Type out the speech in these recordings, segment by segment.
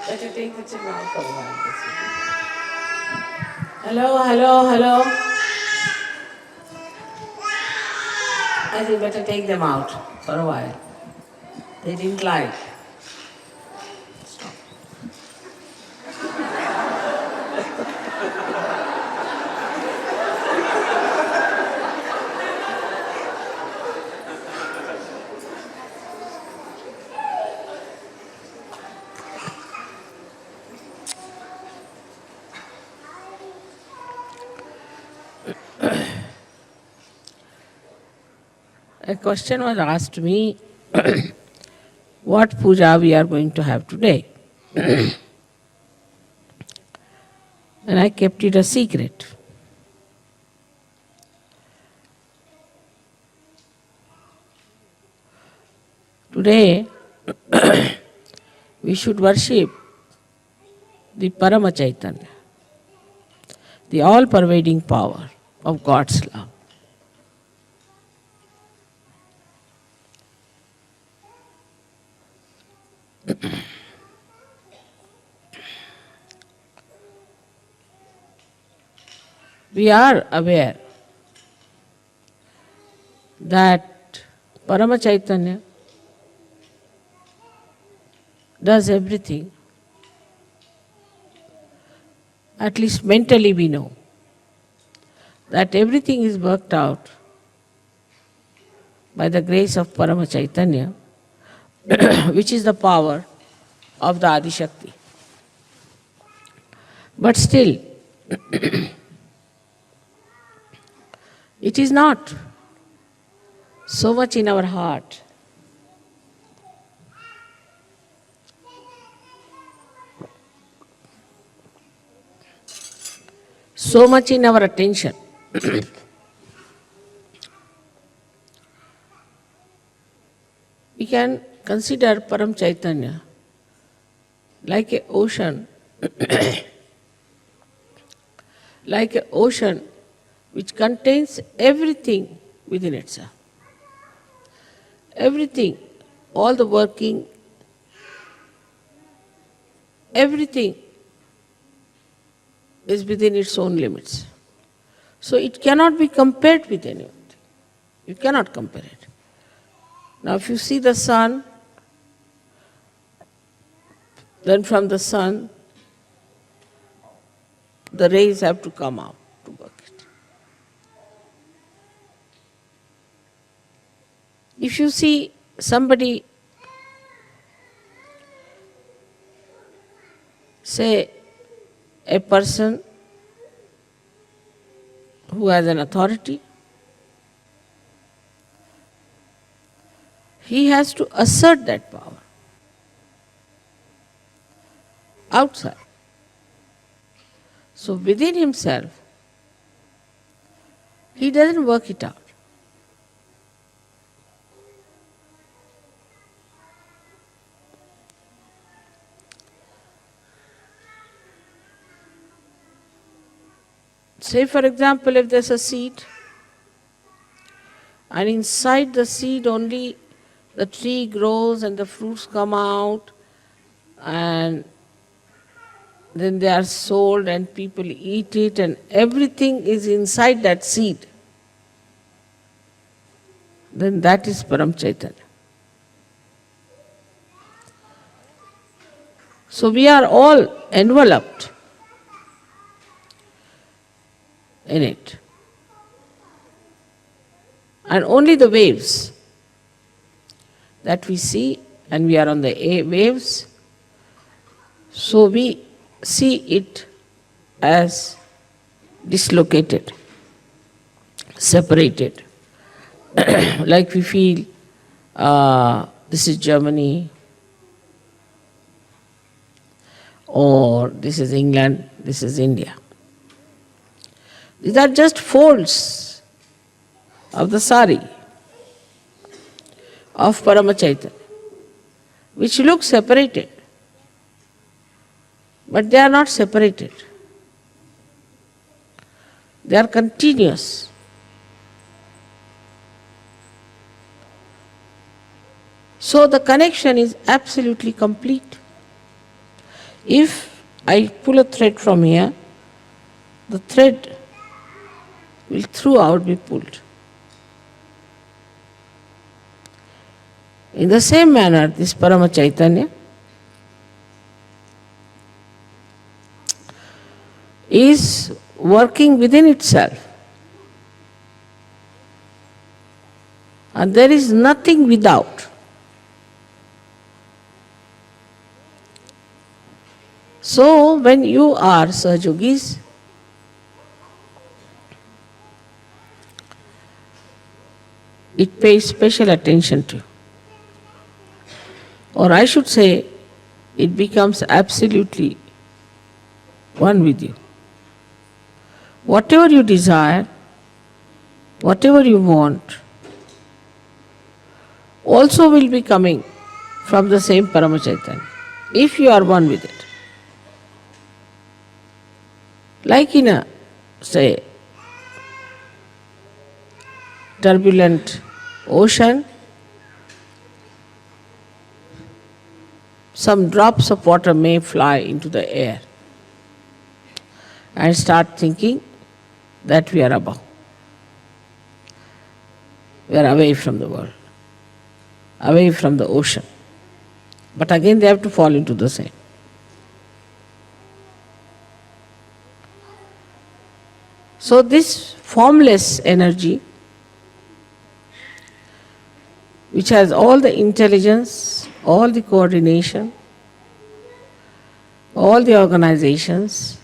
Better take the chin out for a while. Hello, hello, hello. I think better take them out for a while. They didn't like. Stop. A question was asked to me, what puja we are going to have today. And I kept it a secret. Today, we should worship the Paramchaitanya, the all-pervading power of God's love. We are aware that Paramchaitanya does everything. At least mentally we know that everything is worked out by the grace of Paramchaitanya, which is the power of the Adi Shakti. But still, it is not so much in our heart. So much in our attention. We can consider Paramchaitanya like an ocean, like an ocean which contains everything within itself. Everything, all the working, everything is within its own limits. So it cannot be compared with anything. You cannot compare it. Now if you see the sun, then from the sun, the rays have to come out to work it. If you see somebody, say a person who has an authority, he has to assert that power outside. So within himself, he doesn't work it out. Say for example, if there's a seed, and inside the seed only the tree grows and the fruits come out and then they are sold and people eat it and everything is inside that seed, then that is Param Chaitanya. So we are all enveloped in it. And only the waves that we see, and we are on the waves, so we see it as dislocated, separated. Like we feel, this is Germany, or this is England, this is India. These are just folds of the sari of Paramachaitanya, which look separated, but they are not separated. They are continuous. So the connection is absolutely complete. If I pull a thread from here, the thread will throughout be pulled. In the same manner, this Paramachaitanya is working within itself. And there is nothing without. So when you are Sahajogis, it pays special attention to you. Or I should say, it becomes absolutely one with you. Whatever you desire, whatever you want, also will be coming from the same Paramachaitanya, if you are one with it. Like in a, say, turbulent ocean, some drops of water may fly into the air and start thinking that we are above. We are away from the world, away from the ocean. But again they have to fall into the same. So this formless energy, which has all the intelligence, all the coordination, all the organizations,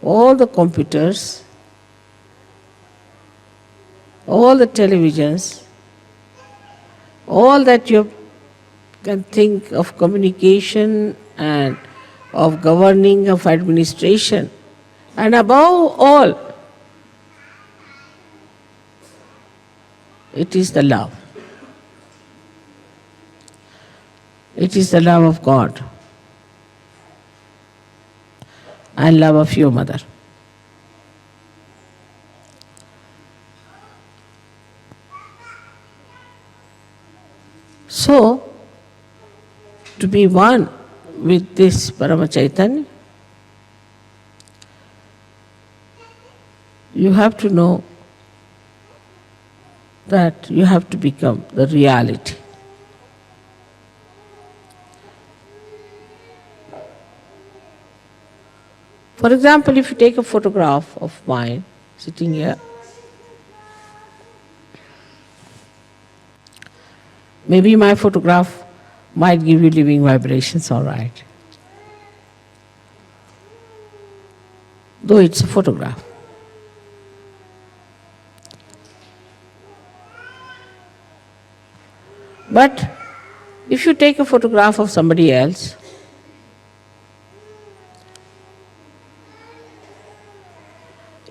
all the computers, all the televisions, all that you can think of communication and of governing, of administration, and above all, it is the love. It is the love of God and love of your mother. So, to be one with this Paramachaitanya, you have to know that you have to become the reality. For example, if you take a photograph of mine sitting here, maybe my photograph might give you living vibrations, all right. Though it's a photograph. But if you take a photograph of somebody else,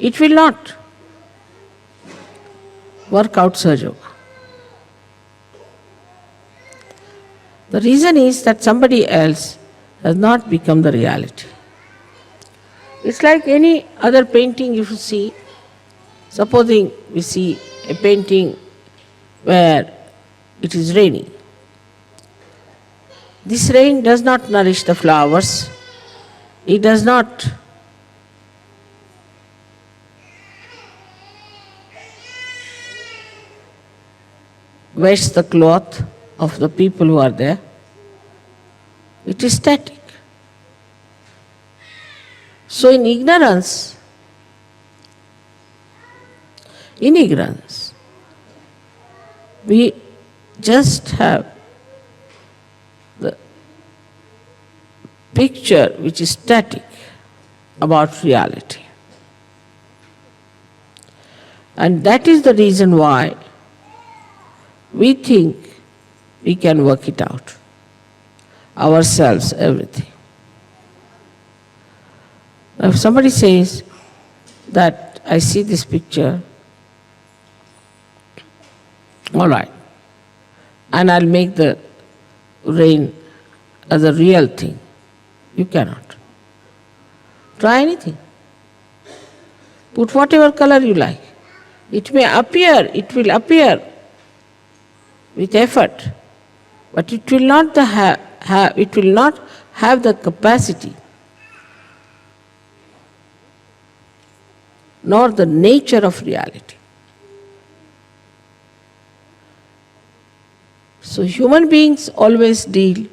it will not work out Sahaja Yoga. The reason is that somebody else has not become the reality. It's like any other painting you see. Supposing we see a painting where it is raining. This rain does not nourish the flowers, He does not wears the cloth of the people who are there. It is static. So in ignorance, we just have the picture which is static about reality. And that is the reason why we think we can work it out, ourselves, everything. If somebody says that I see this picture, all right, and I'll make the rain as a real thing, you cannot. Try anything. Put whatever color you like. It will appear with effort, but it will not have the capacity nor the nature of reality. So human beings always deal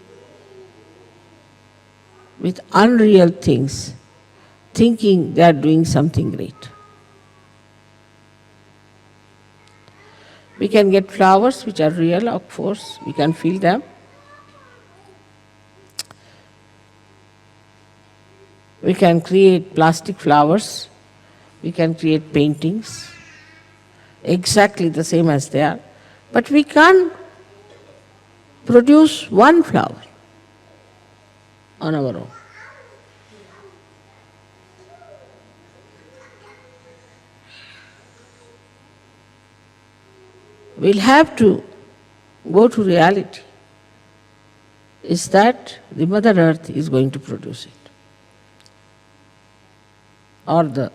with unreal things, thinking they are doing something great. We can get flowers which are real, of course, we can feel them. We can create plastic flowers, we can create paintings, exactly the same as they are, but we can't produce one flower on our own. We'll have to go to reality. Is that the Mother Earth is going to produce it, or the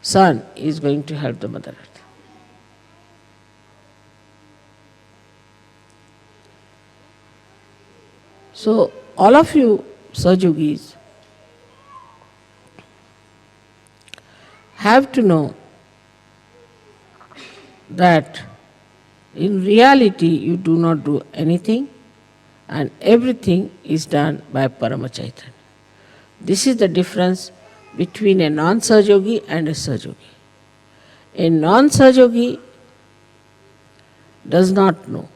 sun is going to help the Mother Earth. So all of you Sajogis have to know that in reality you do not do anything and everything is done by Paramchaitanya. This is the difference between a non-Sahajogi and a Sahajogi. A non-Sahajogi does not know.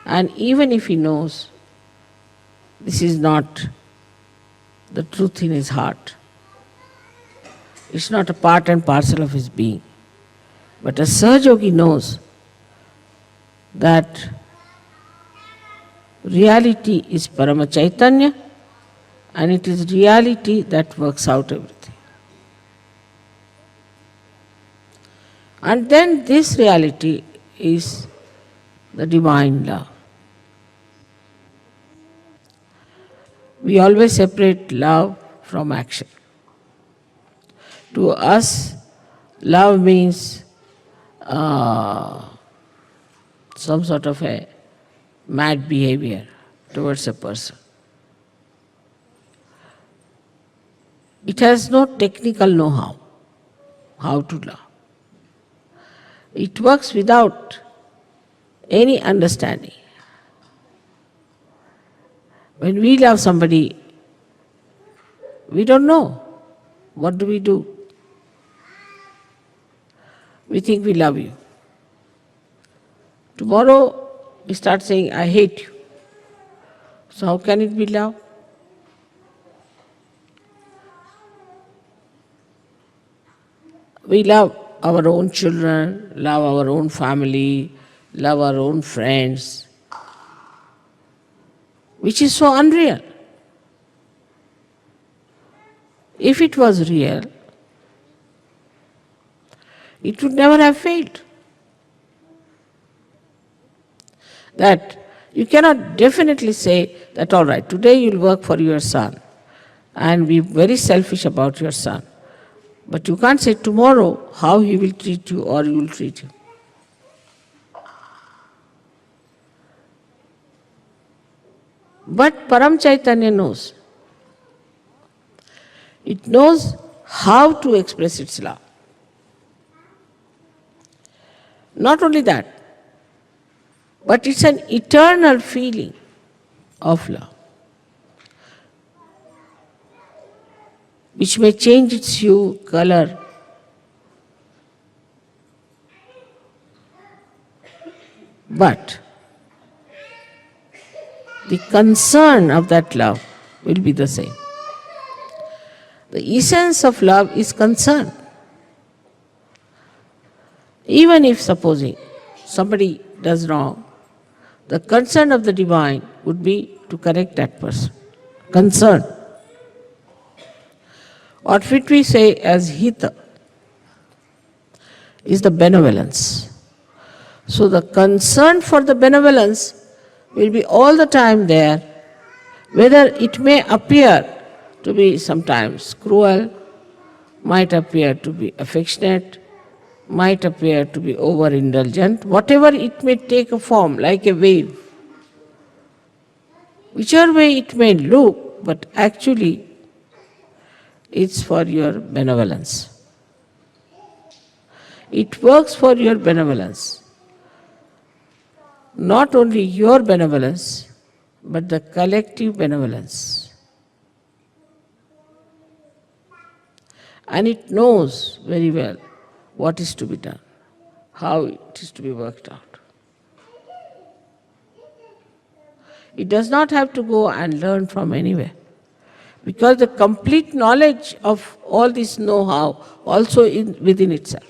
And even if he knows, this is not the truth in his heart. It's not a part and parcel of his being. But a Sahajogi knows that reality is Paramachaitanya and it is reality that works out everything. And then this reality is the divine love. We always separate love from action. To us, love means some sort of a mad behavior towards a person. It has no technical know-how, how to love. It works without any understanding. When we love somebody, we don't know. What do? We think we love you. Tomorrow we start saying, I hate you. So how can it be love? We love our own children, love our own family, love our own friends, which is so unreal. If it was real, it would never have failed. That you cannot definitely say that, all right, today you'll work for your son and be very selfish about your son. But you can't say tomorrow how he will treat you or you will treat him. But Param Chaitanya knows. It knows how to express its love. Not only that, but it's an eternal feeling of love, which may change its hue, color, but the concern of that love will be the same. The essence of love is concern. Even if, supposing, somebody does wrong, the concern of the divine would be to correct that person. Concern. Or what we say as hita is the benevolence. So the concern for the benevolence will be all the time there, whether it may appear to be sometimes cruel, might appear to be affectionate, might appear to be overindulgent, whatever it may take a form, like a wave. Whichever way it may look, but actually it's for your benevolence. It works for your benevolence. Not only your benevolence, but the collective benevolence. And it knows very well what is to be done, how it is to be worked out. It does not have to go and learn from anywhere, because the complete knowledge of all this know-how also within itself.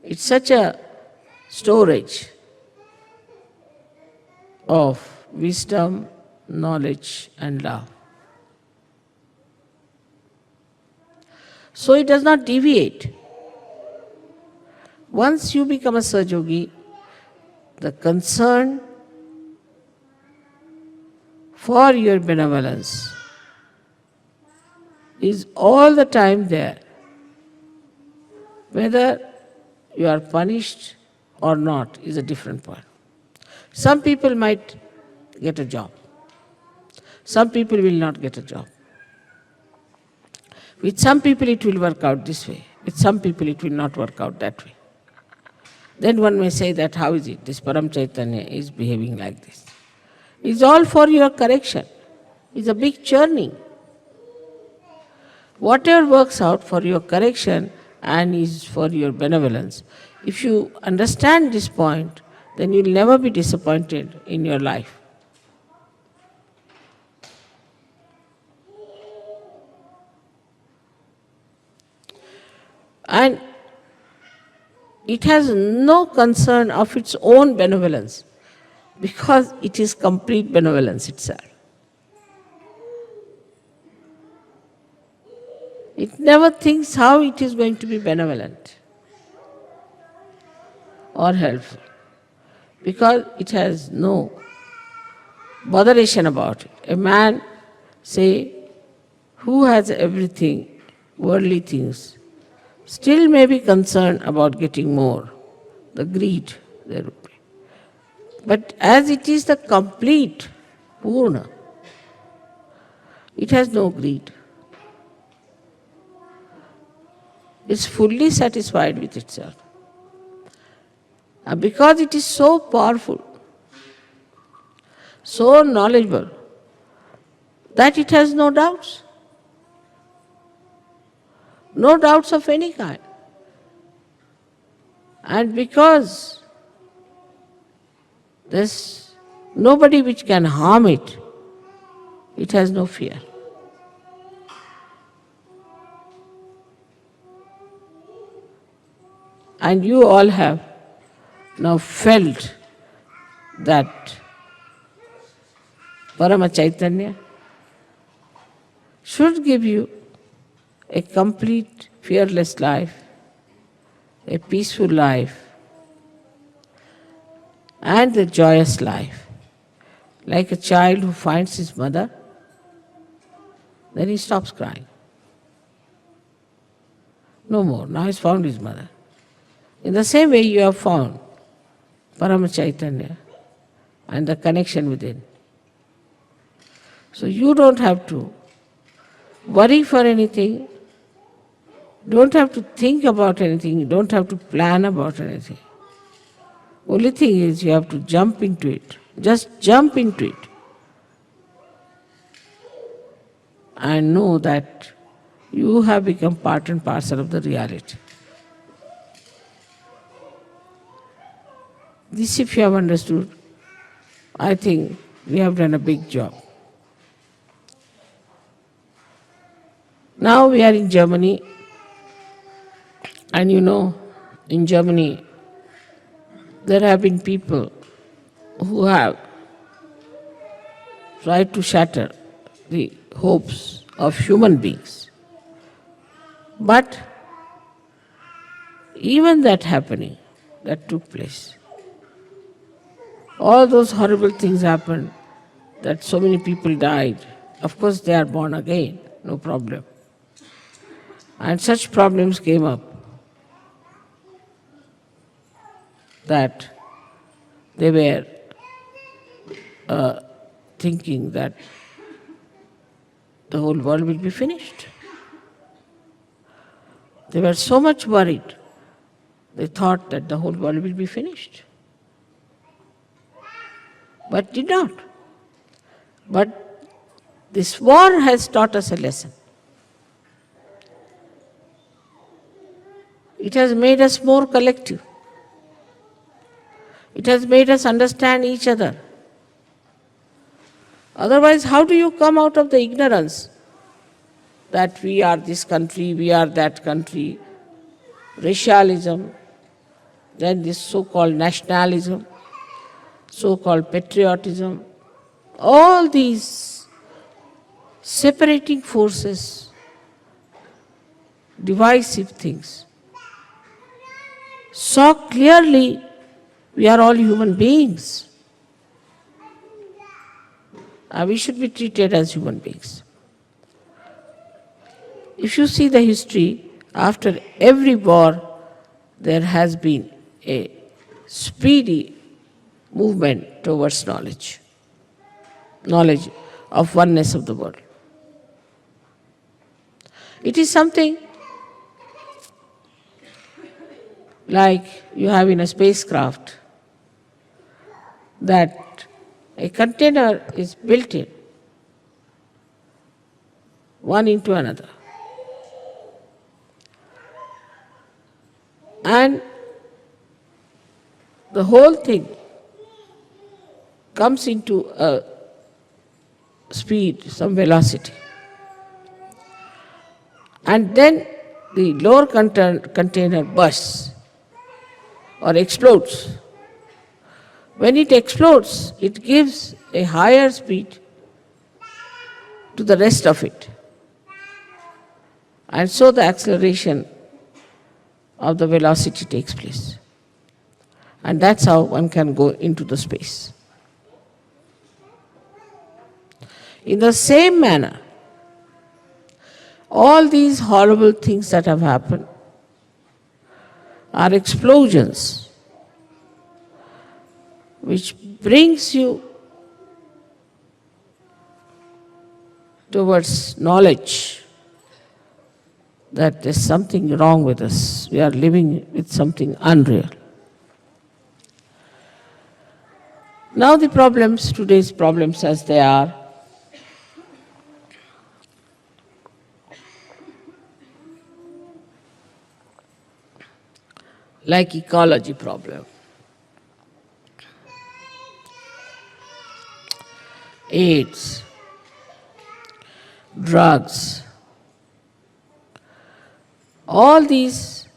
It's such a storage of wisdom, knowledge and love. So it does not deviate. Once you become a Sahajogi, the concern for your benevolence is all the time there. Whether you are punished or not is a different point. Some people might get a job. Some people will not get a job. With some people it will work out this way. With some people it will not work out that way. Then one may say that how is it? This Param Chaitanya is behaving like this. It's all for your correction. It's a big churning. Whatever works out for your correction and is for your benevolence, if you understand this point, then you'll never be disappointed in your life. And it has no concern of its own benevolence, because it is complete benevolence itself. It never thinks how it is going to be benevolent or helpful, because it has no botheration about it. A man, say, who has everything, worldly things, still may be concerned about getting more, the greed there would be. But as it is the complete Purna, it has no greed. It's fully satisfied with itself. And because it is so powerful, so knowledgeable, that it has no doubts. No doubts of any kind. And because there's nobody which can harm it, it has no fear. And you all have now felt that Parama Chaitanya should give you a complete, fearless life, a peaceful life, and a joyous life. Like a child who finds his mother, then he stops crying. No more. Now he's found his mother. In the same way you have found Paramchaitanya and the connection within. So you don't have to worry for anything, don't have to think about anything, you don't have to plan about anything. Only thing is you have to jump into it. Just jump into it. And know that you have become part and parcel of the reality. This, if you have understood, I think we have done a big job. Now we are in Germany, and you know, in Germany, there have been people who have tried to shatter the hopes of human beings. But even that happening, that took place, all those horrible things happened, that so many people died. Of course they are born again, no problem. And such problems came up that they were thinking that the whole world will be finished. They were so much worried, they thought that the whole world will be finished. But did not. But this war has taught us a lesson. It has made us more collective. It has made us understand each other. Otherwise, how do you come out of the ignorance that we are this country, we are that country, racialism, then this so-called nationalism, so-called patriotism, all these separating forces, divisive things. So clearly, we are all human beings. And we should be treated as human beings. If you see the history, after every war, there has been a speedy movement towards knowledge of oneness of the world. It is something like you have in a spacecraft, that a container is built in, one into another. And the whole thing comes into a speed, some velocity. And then the lower container bursts or explodes. When it explodes, it gives a higher speed to the rest of it. And so the acceleration of the velocity takes place. And that's how one can go into the space. In the same manner, all these horrible things that have happened are explosions which brings you towards knowledge that there's something wrong with us. We are living with something unreal. Now the problems, today's problems as they are, like ecology problem, AIDS, drugs, all these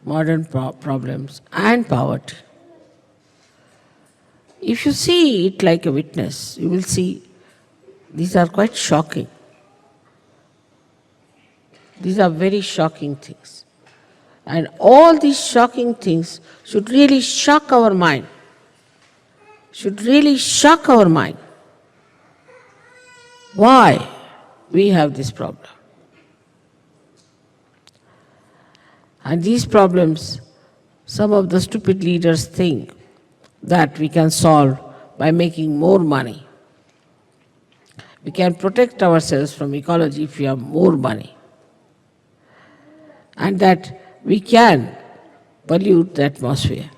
modern problems and poverty. If you see it like a witness, you will see these are quite shocking. These are very shocking things. And all these shocking things should really shock our mind. Should really shock our mind. Why we have this problem? And these problems, some of the stupid leaders think that we can solve by making more money. We can protect ourselves from ecology if we have more money. And that we can pollute the atmosphere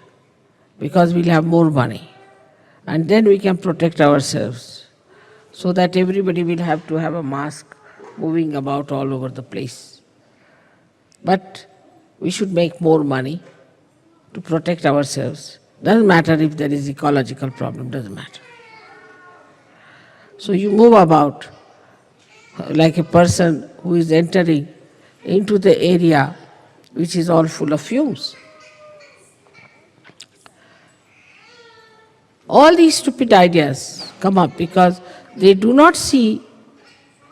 because we'll have more money. And then we can protect ourselves so that everybody will have to have a mask moving about all over the place. But we should make more money to protect ourselves. Doesn't matter if there is ecological problem, doesn't matter. So you move about like a person who is entering into the area which is all full of fumes. All these stupid ideas come up because they do not see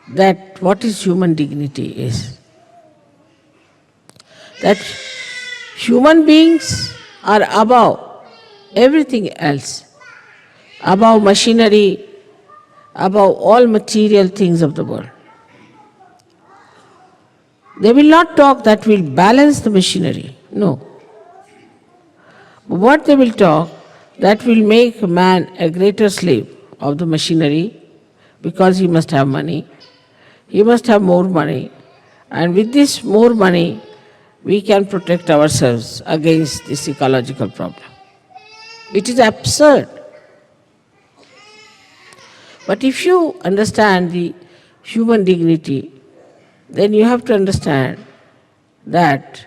that what is human dignity is. That human beings are above everything else, above machinery, above all material things of the world. They will not talk that will balance the machinery, no. But what they will talk, that will make man a greater slave of the machinery because he must have money, he must have more money, and with this more money, we can protect ourselves against this ecological problem. It is absurd. But if you understand the human dignity, then you have to understand that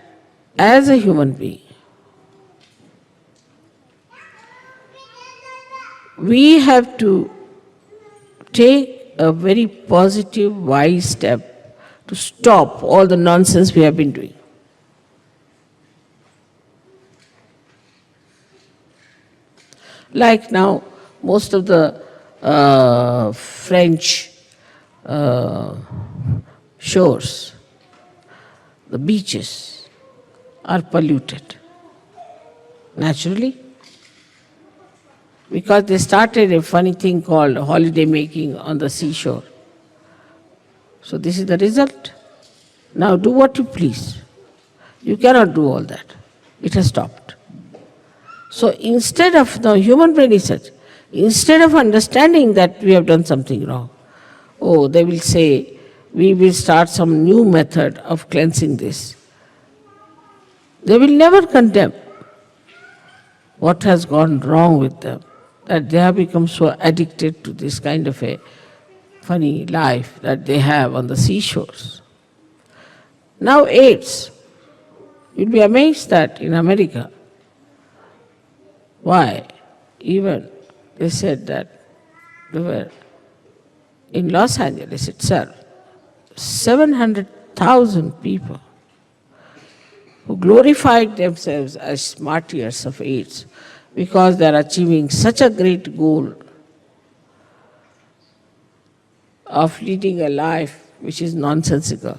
as a human being, we have to take a very positive, wise step to stop all the nonsense we have been doing. Like now, most of the French shores, the beaches are polluted naturally because they started a funny thing called holiday making on the seashore. So this is the result. Now do what you please. You cannot do all that. It has stopped. So instead of, the human brain is such, instead of understanding that we have done something wrong, oh, they will say, we will start some new method of cleansing this. They will never condemn what has gone wrong with them, that they have become so addicted to this kind of a funny life that they have on the seashores. Now AIDS, you'll be amazed that in America, why? Even they said that there were, in Los Angeles itself, 700,000 people who glorified themselves as martyrs of AIDS because they are achieving such a great goal of leading a life which is nonsensical,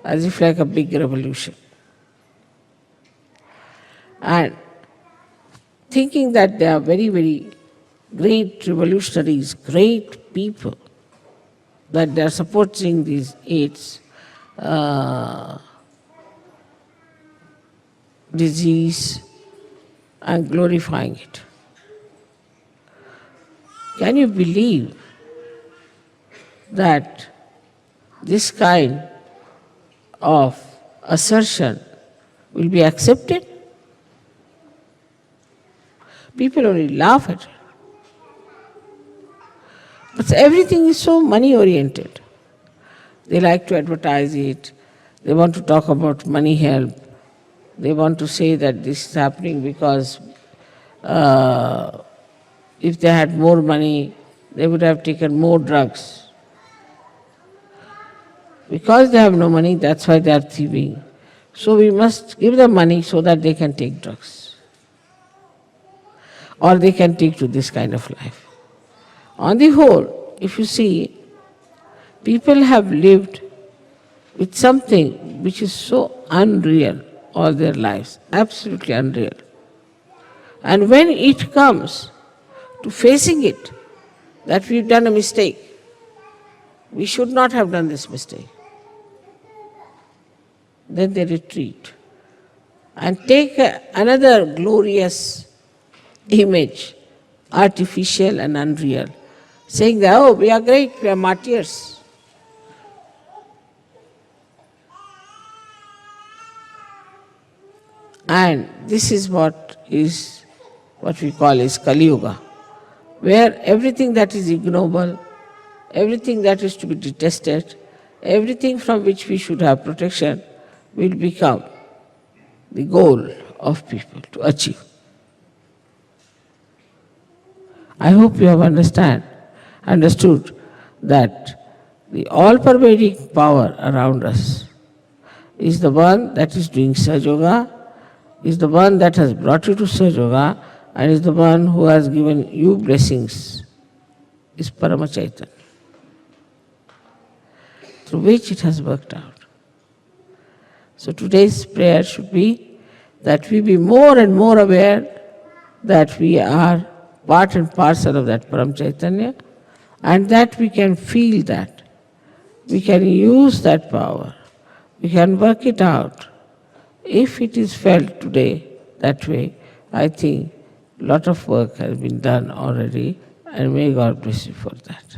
as if like a big revolution. And thinking that they are very, very great revolutionaries, great people, that they are supporting these AIDS disease and glorifying it. Can you believe that this kind of assertion will be accepted? People only laugh at it. But everything is so money-oriented. They like to advertise it. They want to talk about money help. They want to say that this is happening because if they had more money, they would have taken more drugs. Because they have no money, that's why they are thieving. So we must give them money so that they can take drugs. Or they can take to this kind of life. On the whole, if you see, people have lived with something which is so unreal all their lives, absolutely unreal. And when it comes to facing it, that we've done a mistake, we should not have done this mistake, then they retreat and take another glorious image, artificial and unreal, saying that, oh, we are great, we are martyrs. And this is what we call is Kali Yuga, where everything that is ignoble, everything that is to be detested, everything from which we should have protection will become the goal of people to achieve. I hope you have understood that the all-pervading power around us is the one that is doing Sahaja Yoga, is the one that has brought you to Sahaja Yoga, and is the one who has given you blessings, is Paramchaitanya, through which it has worked out. So today's prayer should be that we be more and more aware that we are part and parcel of that Paramchaitanya, and that we can feel that. We can use that power. We can work it out. If it is felt today that way, I think a lot of work has been done already, and may God bless you for that.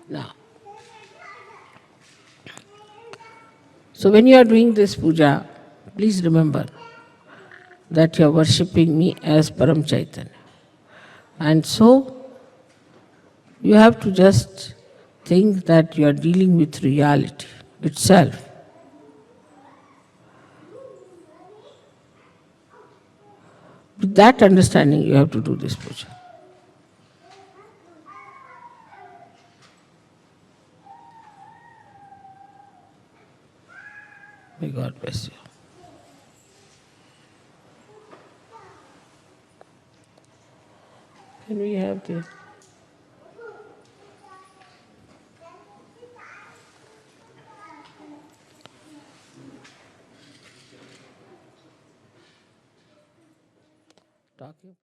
Now, so when you are doing this puja, please remember that you are worshipping me as Paramchaitanya. And so, you have to just think that you are dealing with reality itself. With that understanding, you have to do this puja. May God bless you. Can we have the... talking?